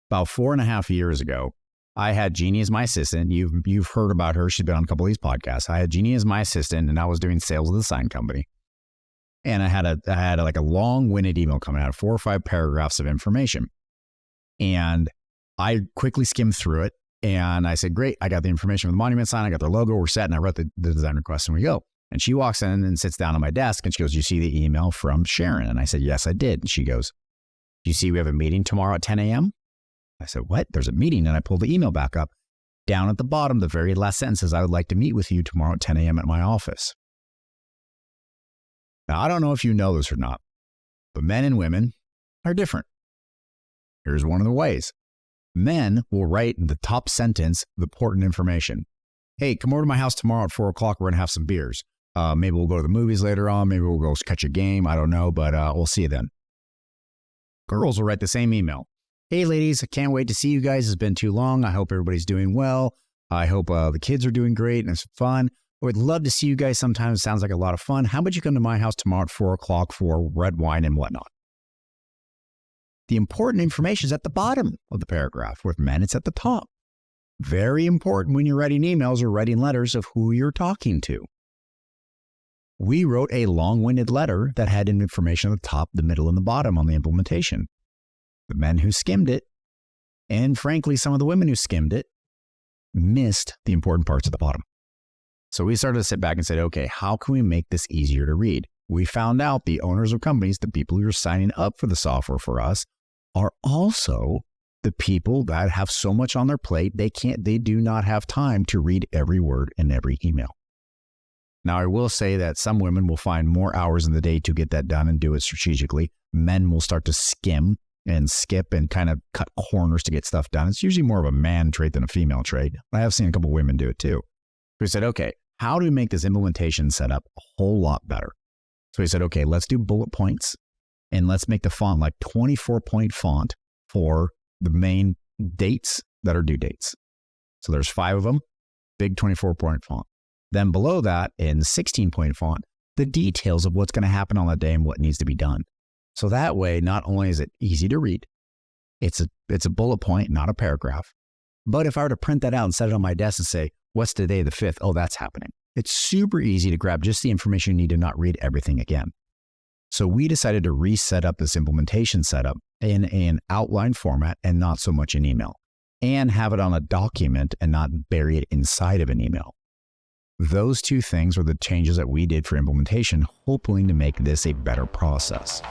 about 4.5 years ago, I had Jeannie as my assistant. You've heard about her. She's been on a couple of these podcasts. I had Jeannie as my assistant, and I was doing sales of the sign company. And I had a long-winded email coming out, 4 or 5 paragraphs of information. And I quickly skimmed through it, and I said, great, I got the information from the monument sign, I got their logo, we're set, and I wrote the design request, and we go. And she walks in and sits down on my desk, and she goes, you see the email from Sharon? And I said, yes, I did. And she goes, do you see we have a meeting tomorrow at 10 a.m.? I said, what? There's a meeting. And I pulled the email back up. Down at the bottom, the very last sentence says, I would like to meet with you tomorrow at 10 a.m. at my office. Now, I don't know if you know this or not, but men and women are different. Here's one of the ways. Men will write in the top sentence the important information. Hey, come over to my house tomorrow at 4 o'clock. We're going to have some beers. Maybe we'll go to the movies later on. Maybe we'll go catch a game. I don't know, but we'll see you then. Girls will write the same email. Hey, ladies, I can't wait to see you guys. It's been too long. I hope everybody's doing well. I hope the kids are doing great and it's fun. I would love to see you guys sometime. It sounds like a lot of fun. How about you come to my house tomorrow at 4 o'clock for red wine and whatnot? The important information is at the bottom of the paragraph. With men, it's at the top. Very important when you're writing emails or writing letters of who you're talking to. We wrote a long-winded letter that had information at the top, the middle, and the bottom on the implementation. The men who skimmed it, and frankly, some of the women who skimmed it, missed the important parts at the bottom. So we started to sit back and said, okay, how can we make this easier to read? We found out the owners of companies, the people who are signing up for the software for us, are also the people that have so much on their plate, they do not have time to read every word in every email. Now, I will say that some women will find more hours in the day to get that done and do it strategically. Men will start to skim and skip and kind of cut corners to get stuff done. It's usually more of a man trait than a female trait. I have seen a couple of women do it too. We said, okay, how do we make this implementation setup a whole lot better? So we said, okay, let's do bullet points and let's make the font like 24-point font for the main dates that are due dates. So there's 5 of them, big 24-point font. Then below that in 16-point font, the details of what's going to happen on that day and what needs to be done. So that way, not only is it easy to read, it's a bullet point, not a paragraph. But if I were to print that out and set it on my desk and say, what's today, the 5th? Oh, that's happening. It's super easy to grab just the information you need to not read everything again. So we decided to reset up this implementation setup in an outline format and not so much an email, and have it on a document and not bury it inside of an email. Those 2 things were the changes that we did for implementation, hoping to make this a better process.